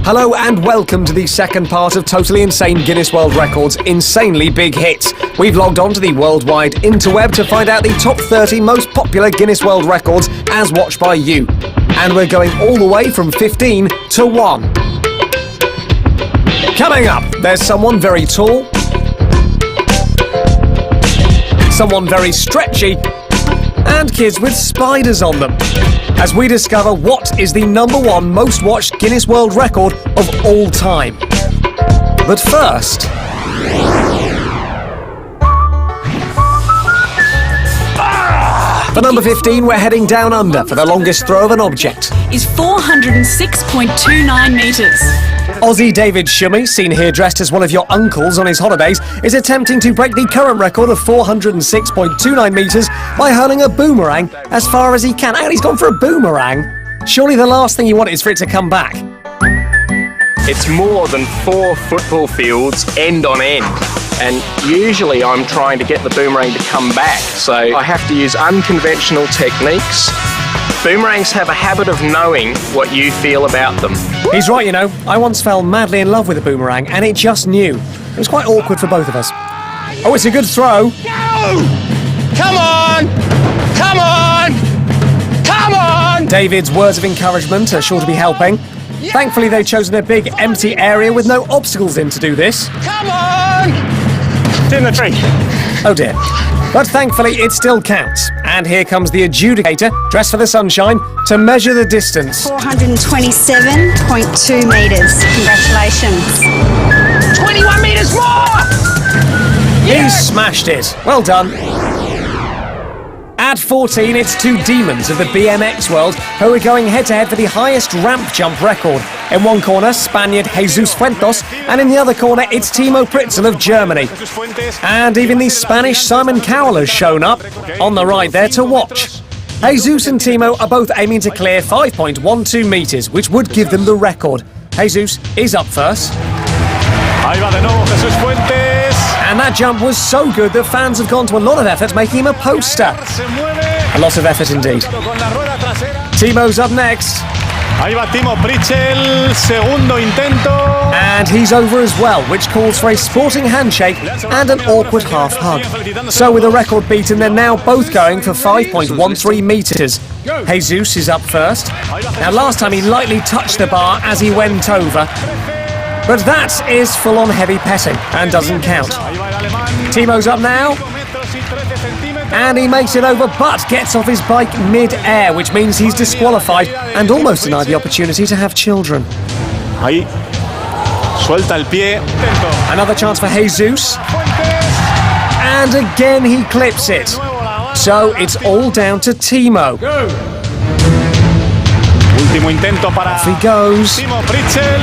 Hello and welcome to the second part of Totally Insane Guinness World Records Insanely Big Hits. We've logged on to the worldwide interweb to find out the top 30 most popular Guinness World Records as watched by you. And we're going all the way from 15 to 1. Coming up, there's someone very tall, someone very stretchy, and kids with spiders on them, as we discover what is the #1 most watched Guinness World Record of all time. But first... For number 15, we're heading down under for the longest throw of an object. Is 406.29 metres. Aussie David Shummy, seen here dressed as one of your uncles on his holidays, is attempting to break the current record of 406.29 metres by hurling a boomerang as far as he can. And he's gone for a boomerang. Surely the last thing you want is for it to come back. It's more than 4 football fields end on end. And usually I'm trying to get the boomerang to come back, so I have to use unconventional techniques. Boomerangs have a habit of knowing what you feel about them. He's right, you know. I once fell madly in love with a boomerang, and it just knew. It was quite awkward for both of us. Oh, it's a good throw. Go! Come on! Come on! Come on! David's words of encouragement are sure to be helping. Thankfully, they've chosen a big, empty area with no obstacles in to do this. Come on! It's in the tree. Oh dear. But thankfully, it still counts. And here comes the adjudicator, dressed for the sunshine, to measure the distance. 427.2 metres. Congratulations. 21 metres more! He smashed it. Well done. At 14, it's two demons of the BMX world who are going head-to-head for the highest ramp jump record. In one corner, Spaniard Jesus Fuentos, and in the other corner, it's Timo Pritzel of Germany. And even the Spanish Simon Cowell has shown up on the right there to watch. Jesus and Timo are both aiming to clear 5.12 metres, which would give them the record. Jesus is up first. Ahí va de nuevo Jesús Fuentes. And that jump was so good that fans have gone to a lot of effort making him a poster. A lot of effort indeed. Timo's up next. Ahí va Timo Pritzel, segundo intento. And he's over as well, which calls for a sporting handshake and an awkward half hug. So with a record beaten, they're now both going for 5.13 metres. Jesus is up first. Now last time he lightly touched the bar as he went over. But that is full-on heavy petting and doesn't count. Timo's up now. And he makes it over, but gets off his bike mid-air, which means he's disqualified and almost denied the opportunity to have children. Ahí. Suelta el pie. Another chance for Jesus. And again he clips it. So it's all down to Timo. Último intento para Off he goes. Timo Pritzel.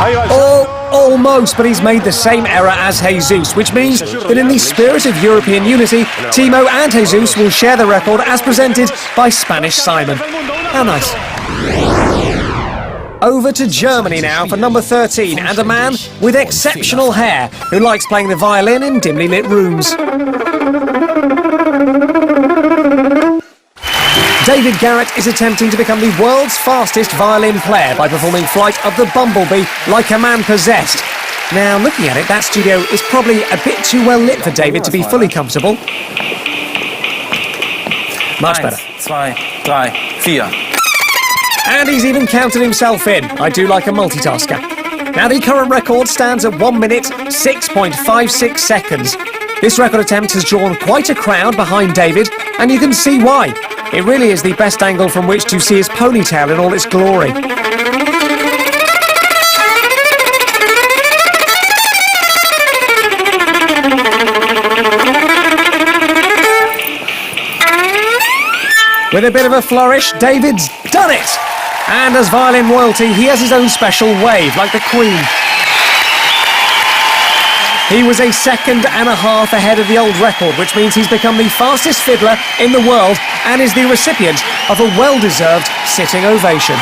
Oh, almost, but he's made the same error as Jesus, which means that in the spirit of European unity, Timo and Jesus will share the record as presented by Spanish Simon. How nice. Over to Germany now for number 13, and a man with exceptional hair who likes playing the violin in dimly lit rooms. David Garrett is attempting to become the world's fastest violin player by performing Flight of the Bumblebee like a man possessed. Now, looking at it, that studio is probably a bit too well lit for David to be fully comfortable. Much better. 1, 2, 3, 4. And he's even counted himself in. I do like a multitasker. Now, the current record stands at 1 minute, 6.56 seconds. This record attempt has drawn quite a crowd behind David, and you can see why. It really is the best angle from which to see his ponytail in all its glory. With a bit of a flourish, David's done it! And as violin royalty, he has his own special wave, like the Queen. He was a second and a half ahead of the old record, which means he's become the fastest fiddler in the world and is the recipient of a well-deserved sitting ovation.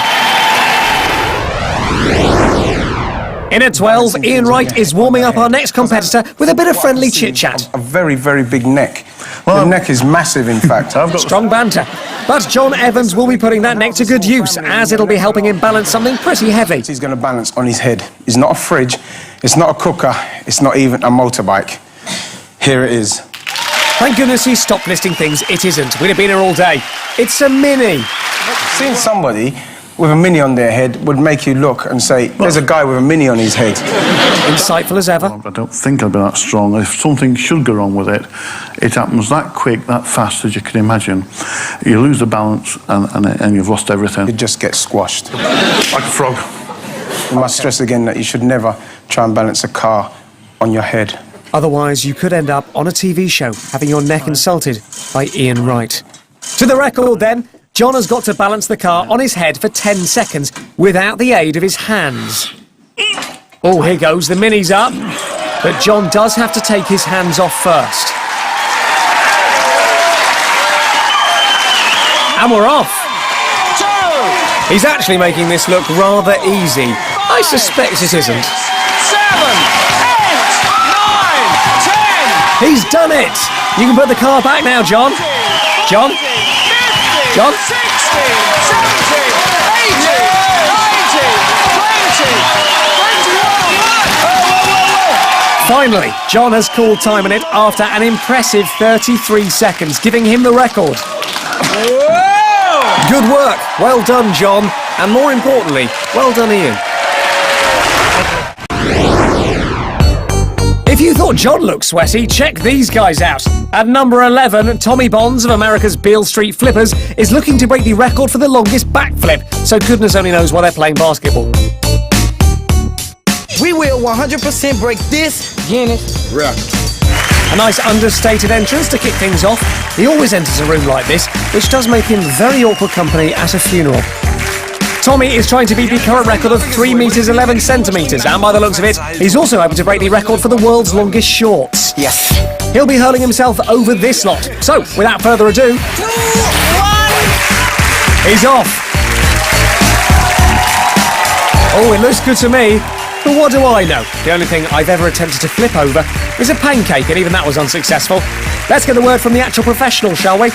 In at 12, Ian Wright is warming up our next competitor with a bit of friendly chit-chat. A very, very big neck. The neck is massive, in fact. I've got Strong banter. But John Evans will be putting that neck to good use, as it'll be helping him balance something pretty heavy. He's going to balance on his head. It's not a fridge, it's not a cooker, it's not even a motorbike. Here it is. Thank goodness he stopped listing things it isn't. We'd have been here all day. It's a Mini. Seeing somebody with a Mini on their head would make you look and say, there's a guy with a Mini on his head. Insightful as ever. I don't think I'd be that strong. If something should go wrong with it, it happens that quick, that fast as you can imagine. You lose the balance and you've lost everything. You just get squashed. Like a frog. I must stress again that you should never try and balance a car on your head. Otherwise, you could end up on a TV show having your neck insulted by Ian Wright. To the record, then, John has got to balance the car on his head for 10 seconds without the aid of his hands. Oh, here goes, the Mini's up. But John does have to take his hands off first. And we're off. He's actually making this look rather easy. I suspect it isn't. 7, 8, 9, 10. He's done it. You can put the car back now, John. John? 50, John? 60, 70, 80, 90, 20, 21. Finally, John has called time on it after an impressive 33 seconds, giving him the record. Whoa! Good work. Well done, John. And more importantly, well done, Ian. If you thought John looked sweaty, check these guys out. At number 11, Tommy Bonds of America's Beale Street Flippers is looking to break the record for the longest backflip, so goodness only knows why they're playing basketball. We will 100% break this Guinness record. A nice understated entrance to kick things off. He always enters a room like this, which does make him very awkward company at a funeral. Tommy is trying to beat the current record of 3 metres 11 centimetres, and by the looks of it, he's also hoping to break the record for the world's longest shorts. Yes. He'll be hurling himself over this lot. So, without further ado, 2, 1. He's off. Oh, it looks good to me. But what do I know? The only thing I've ever attempted to flip over is a pancake, and even that was unsuccessful. Let's get the word from the actual professional, shall we?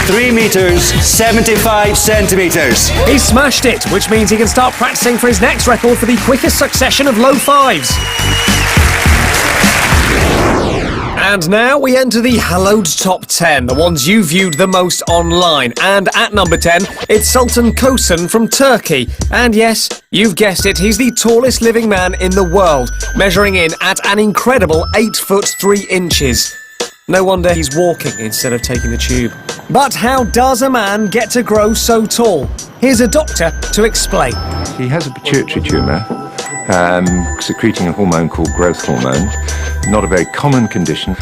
3 metres, 75 centimetres. He smashed it, which means he can start practicing for his next record for the quickest succession of low fives. And now we enter the hallowed top 10, the ones you viewed the most online. And at number 10, it's Sultan Kosan from Turkey. And yes, you've guessed it, he's the tallest living man in the world, measuring in at an incredible 8 foot 3 inches. No wonder he's walking instead of taking the tube. But how does a man get to grow so tall? Here's a doctor to explain. He has a pituitary tumour, secreting a hormone called growth hormone. Not a very common condition,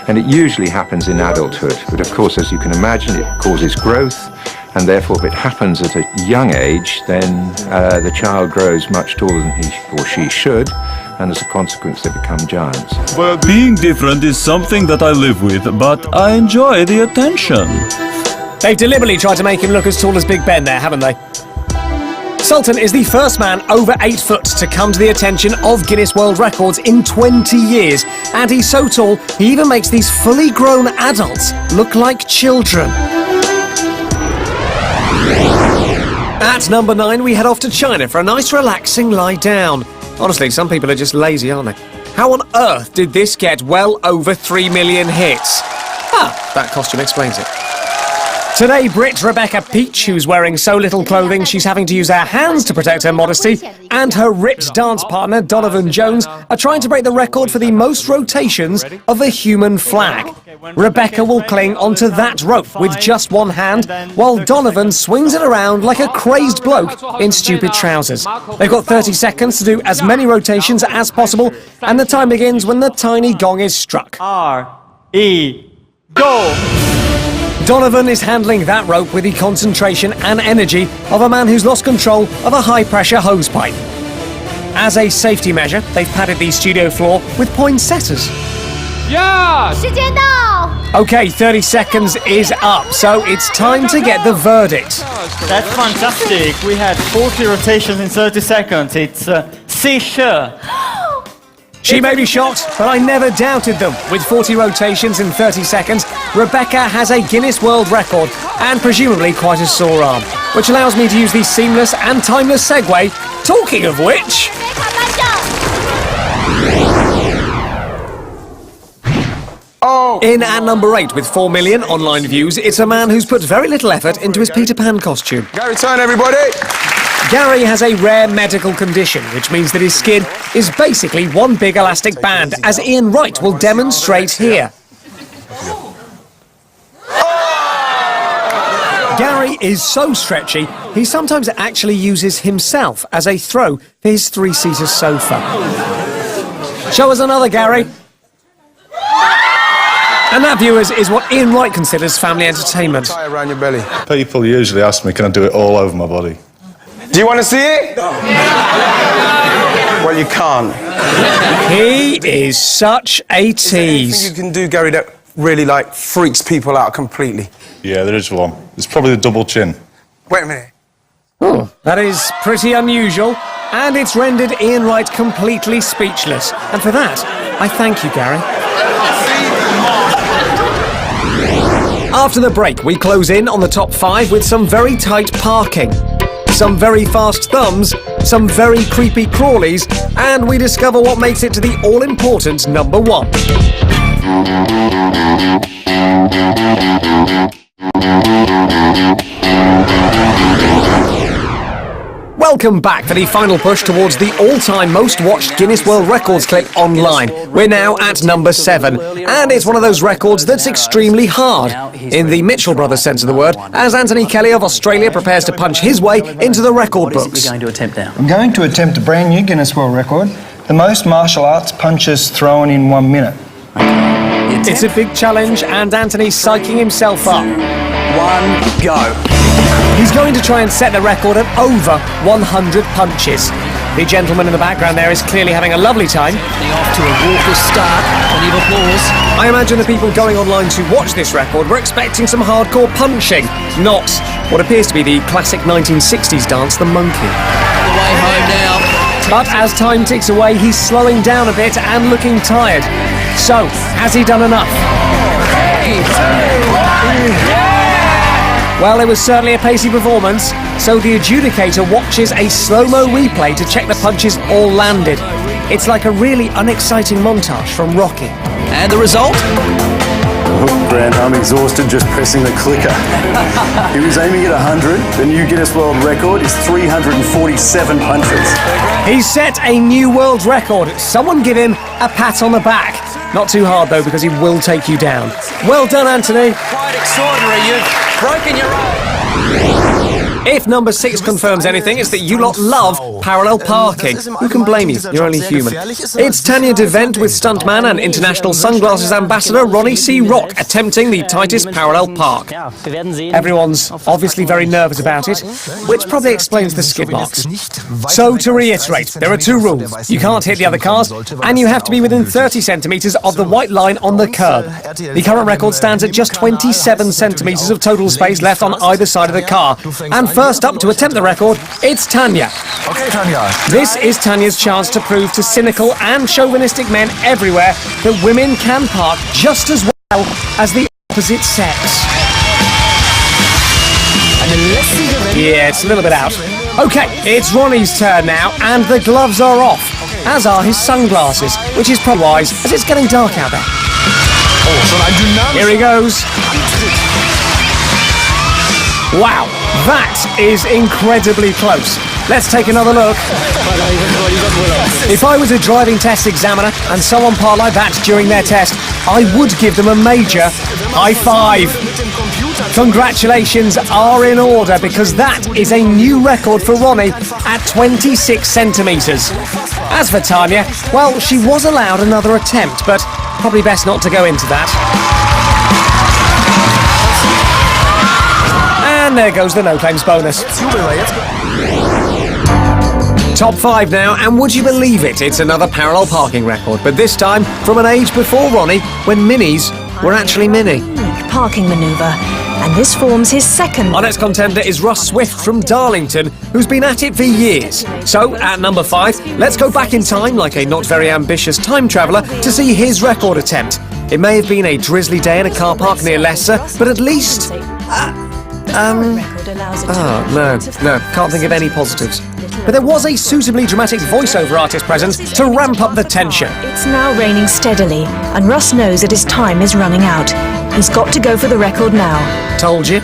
and it usually happens in adulthood. But of course, as you can imagine, it causes growth, and therefore if it happens at a young age, then the child grows much taller than he or she should, and as a consequence they become giants. Well, being different is something that I live with, but I enjoy the attention. They've deliberately tried to make him look as tall as Big Ben there, haven't they? Sultan is the first man over 8 foot to come to the attention of Guinness World Records in 20 years. And he's so tall, he even makes these fully grown adults look like children. At number 9, we head off to China for a nice relaxing lie down. Honestly, some people are just lazy, aren't they? How on earth did this get well over 3 million hits? Ah, that costume explains it. Today, Brit Rebecca Peach, who's wearing so little clothing she's having to use her hands to protect her modesty, and her ripped dance partner, Donovan Jones, are trying to break the record for the most rotations of a human flag. Rebecca will cling onto that rope with just one hand, while Donovan swings it around like a crazed bloke in stupid trousers. They've got 30 seconds to do as many rotations as possible, and the time begins when the tiny gong is struck. R-E, go! Donovan is handling that rope with the concentration and energy of a man who's lost control of a high-pressure hosepipe. As a safety measure, they've padded the studio floor with poinsettias. Yeah! OK, 30 seconds is up, so it's time to get the verdict. That's fantastic. We had 40 rotations in 30 seconds. It's C-sure. She may be shocked, but I never doubted them. With 40 rotations in 30 seconds, Rebecca has a Guinness World Record and presumably quite a sore arm, which allows me to use the seamless and timeless segue. Talking of which... In at number 8 with 4 million online views, it's a man who's put very little effort into his Peter Pan costume. Gary, turn, everybody! Gary has a rare medical condition, which means that his skin is basically one big elastic band, as Ian Wright will demonstrate here. Gary is so stretchy, he sometimes actually uses himself as a throw for his 3-seater sofa. Show us another, Gary. And that, viewers, is what Ian Wright considers family entertainment. Tie around your belly. People usually ask me, can I do it all over my body? Do you want to see it? Well, you can't. He is such a Is there tease. anything you can do, Gary, that really, like, freaks people out completely? Yeah, there is one. It's probably the double chin. Wait a minute. Oh, that is pretty unusual, and it's rendered Ian Wright completely speechless. And for that, I thank you, Gary. After the break, we close in on the top 5 with some very tight parking, some very fast thumbs, some very creepy crawlies, and we discover what makes it to the all-important number 1. Welcome back for the final push towards the all-time most-watched Guinness World Records clip online. We're now at number 7, and it's one of those records that's extremely hard, in the Mitchell Brothers sense of the word, as Anthony Kelly of Australia prepares to punch his way into the record books. What are you going to attempt now? I'm going to attempt a brand new Guinness World Record, the most martial arts punches thrown in 1 minute. It's a big challenge, and Anthony's psyching himself up. 1, go. He's going to try and set the record at over 100 punches. The gentleman in the background there is clearly having a lovely time. Off to a raucous start. Plenty of applause. I imagine the people going online to watch this record were expecting some hardcore punching, not what appears to be the classic 1960s dance, the monkey. On the way home now. But as time ticks away, he's slowing down a bit and looking tired. So, has he done enough? Well, it was certainly a pacey performance, so the adjudicator watches a slow-mo replay to check the punches all landed. It's like a really unexciting montage from Rocky. And the result? Oh, Grant, I'm exhausted just pressing the clicker. He was aiming at 100. The new Guinness World Record is 347 punches. He set a new world record. Someone give him a pat on the back. Not too hard, though, because he will take you down. Well done, Anthony. Quite extraordinary. You've broken your own. If number 6 confirms anything, it's that you lot love parallel parking. Who can blame you? You're only human. It's Tanya DeVent with stuntman and international sunglasses ambassador Ronnie C. Rock attempting the tightest parallel park. Everyone's obviously very nervous about it, which probably explains the skid marks. So to reiterate, there are 2 rules. You can't hit the other cars, and you have to be within 30 centimetres of the white line on the curb. The current record stands at just 27 centimetres of total space left on either side of the car. And first up to attempt the record, it's Tanya. Okay, Tanya. This is Tanya's chance to prove to cynical and chauvinistic men everywhere that women can park just as well as the opposite sex. Yeah, it's a little bit out. Okay, it's Ronnie's turn now, and the gloves are off, as are his sunglasses, which is probably wise, as it's getting dark out there. Here he goes. Wow, that is incredibly close. Let's take another look. If I was a driving test examiner and someone parked like that during their test, I would give them a major high five. Congratulations are in order, because that is a new record for Ronnie at 26 centimetres. As for Tanya, well, she was allowed another attempt, but probably best not to go into that. And there goes the no claims bonus. Top 5 now, and would you believe it, it's another parallel parking record, but this time from an age before Ronnie, when minis were actually mini. Parking manoeuvre. and this forms his second. Our next contender is Russ Swift from Darlington, who's been at it for years. So, at number 5, let's go back in time like a not very ambitious time traveller to see his record attempt. It may have been a drizzly day in a car park near Leicester, but at least... no, can't think of any positives. But there was a suitably dramatic voiceover artist present to ramp up the tension. It's now raining steadily, and Russ knows that his time is running out. He's got to go for the record now. Told you.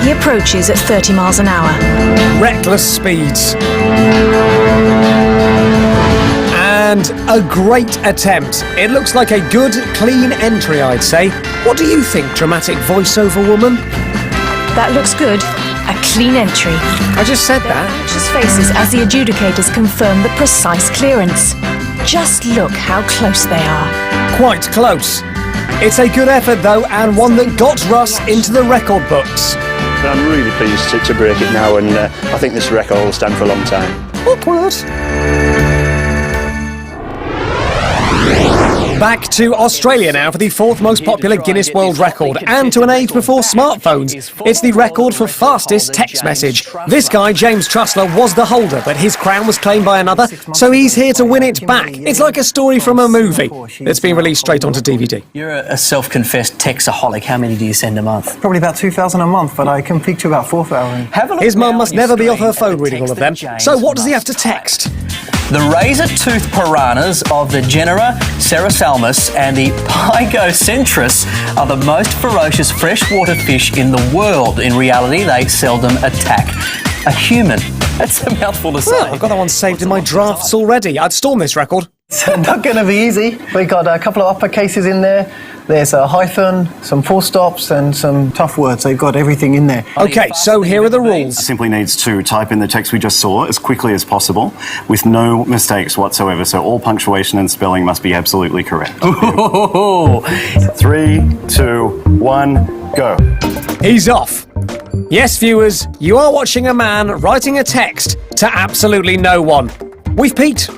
He approaches at 30 miles an hour. Reckless speeds. And a great attempt. It looks like a good, clean entry, I'd say. What do you think, dramatic voiceover woman? That looks good. A clean entry. I just said that. Anxious faces as the adjudicators confirm the precise clearance. Just look how close they are. Quite close. It's a good effort, though, and one that got Russ into the record books. I'm really pleased to break it now, and I think this record will stand for a long time. Awkward. Back to Australia now for the 4th most popular Guinness World Record, and to an age before smartphones. It's the record for fastest text message. This guy, James Trussler, was the holder, but his crown was claimed by another, so he's here to win it back. It's like a story from a movie that's been released straight onto DVD. You're a self-confessed texaholic. How many do you send a month? Probably about 2,000 a month, but I can peak to about 4,000. His mum must never be off her phone reading all of them. So what does he have to text? The razor-toothed piranhas of the genera Cerosalmus and the Pygocentris are the most ferocious freshwater fish in the world. In reality, they seldom attack a human. That's a mouthful to say. Well, I've got that one saved in my drafts already. I'd storm this record. It's not going to be easy. We've got a couple of uppercases in there. There's a hyphen, some full stops, and some tough words. They've got everything in there. OK, so here are the rules. Simply needs to type in the text we just saw as quickly as possible with no mistakes whatsoever. So all punctuation and spelling must be absolutely correct. 3, 2, 1, go. He's off. Yes, viewers, you are watching a man writing a text to absolutely no one. We've peaked.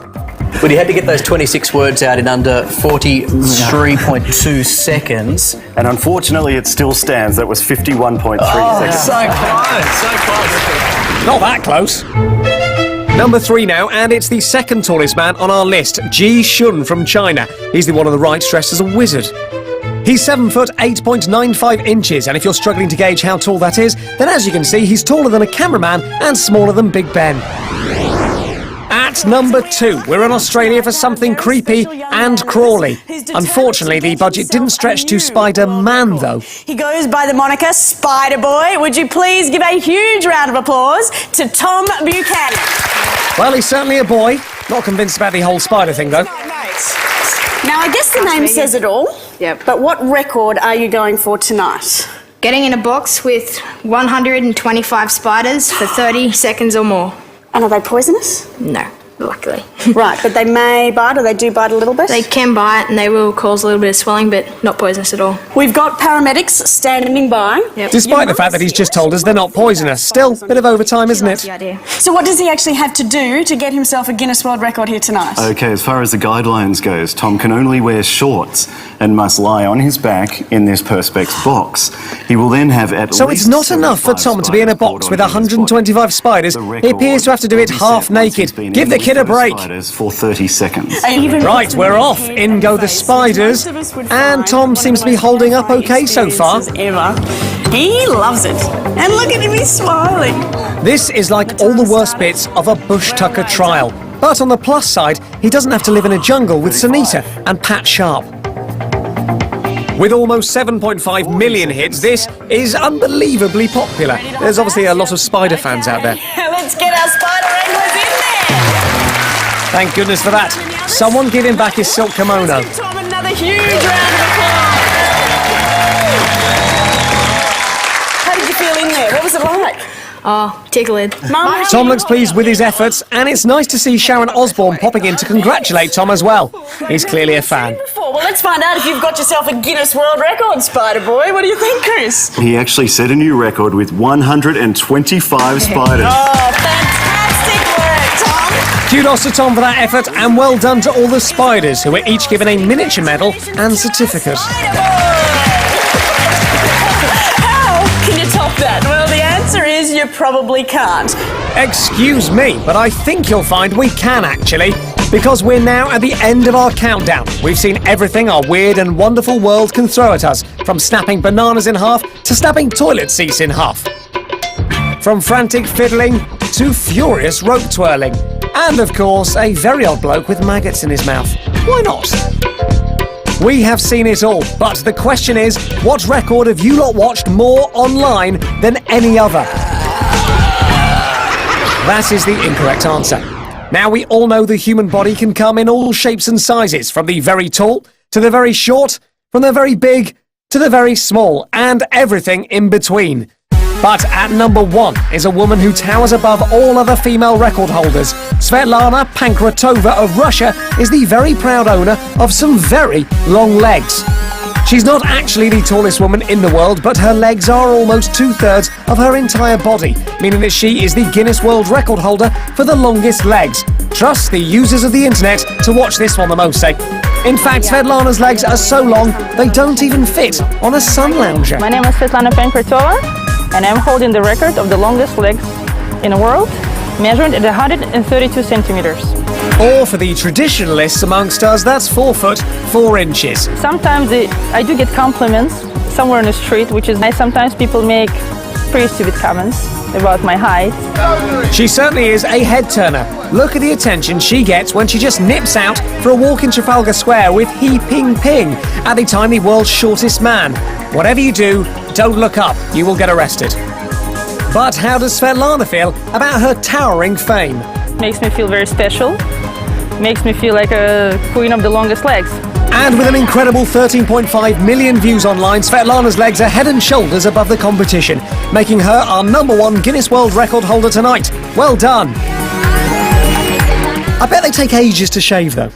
But he had to get those 26 words out in under 43.2 seconds. And unfortunately, it still stands. That was 51.3 seconds. So close. Not that close. Number 3 now, and it's the second tallest man on our list, Ji Shun from China. He's the one on the right, dressed as a wizard. He's 7 foot 8.95 inches, and if you're struggling to gauge how tall that is, then as you can see, he's taller than a cameraman and smaller than Big Ben. At number 2, we're in Australia for something creepy and crawly. Unfortunately, the budget didn't stretch to Spider-Man, though. He goes by the moniker Spider Boy. Would you please give a huge round of applause to Tom Buchanan? Well, he's certainly a boy. Not convinced about the whole spider thing, though. Now, I guess the name says it all. Yep. But what record are you going for tonight? Getting in a box with 125 spiders for 30 seconds or more. And are they poisonous? No, luckily. Right, but they may bite, or they do bite a little bit? They can bite and they will cause a little bit of swelling, but not poisonous at all. We've got paramedics standing by. Yep. Despite the fact that he's just told us they're not poisonous. Still, a bit of overtime, isn't it? So what does he actually have to do to get himself a Guinness World Record here tonight? Okay, as far as the guidelines goes, Tom can only wear shorts and must lie on his back in this Perspex box. He will then have at least... So it's not enough for Tom to be in a box with 125 spiders. He appears to have to do it half naked. Give the kid a break. For 30 seconds. Right, we're off. In go the spiders. And Tom seems to be holding up okay so far. He loves it. And look at him, he's smiling. This is like all the worst bits of a Bush Tucker trial. But on the plus side, he doesn't have to live in a jungle with Sunita and Pat Sharp. With almost 7.5 million hits, this is unbelievably popular. There's obviously a lot of spider fans out there. Let's get our spider anglers in there. Thank goodness for that. Someone give him back his silk kimono. Tom, another huge round of applause. How did you feel in there? What was it like? Oh, tickling. Tom looks pleased with his efforts, and it's nice to see Sharon Osbourne popping in to congratulate Tom as well. He's clearly a fan. Well, let's find out if you've got yourself a Guinness World Record, Spider Boy. What do you think, Chris? He actually set a new record with 125 spiders. Oh, fantastic work, Tom. Kudos to Tom for that effort, and well done to all the spiders, who were each given a miniature medal and certificate. that? Well, the answer is you probably can't. Excuse me, but I think you'll find we can actually. Because we're now at the end of our countdown. We've seen everything our weird and wonderful world can throw at us, from snapping bananas in half to snapping toilet seats in half. From frantic fiddling to furious rope twirling. And of course, a very odd bloke with maggots in his mouth. Why not? We have seen it all, but the question is, what record have you lot watched more online than any other? That is the incorrect answer. Now, we all know the human body can come in all shapes and sizes, from the very tall to the very short, from the very big to the very small, and everything in between. But at number 1 is a woman who towers above all other female record holders. Svetlana Pankratova of Russia is the very proud owner of some very long legs. She's not actually the tallest woman in the world, but her legs are almost 2/3 of her entire body, meaning that she is the Guinness World Record holder for the longest legs. Trust the users of the internet to watch this one the most, say. In fact, Svetlana's legs are so long, they don't even fit on a sun lounger. My name is Svetlana Pankratova, and I'm holding the record of the longest legs in the world, measured at 132 centimeters. Or for the traditionalists amongst us, that's 4 foot 4 inches. Sometimes I do get compliments somewhere in the street, which is nice. Sometimes people make pretty stupid comments about my height. She certainly is a head-turner. Look at the attention she gets when she just nips out for a walk in Trafalgar Square with He Ping Ping at the time the world's shortest man. Whatever you do, don't look up. You will get arrested. But how does Svetlana feel about her towering fame? Makes me feel very special. Makes me feel like a queen of the longest legs. And with an incredible 13.5 million views online, Svetlana's legs are head and shoulders above the competition, making her our number 1 Guinness World Record holder tonight. Well done. I bet they take ages to shave though.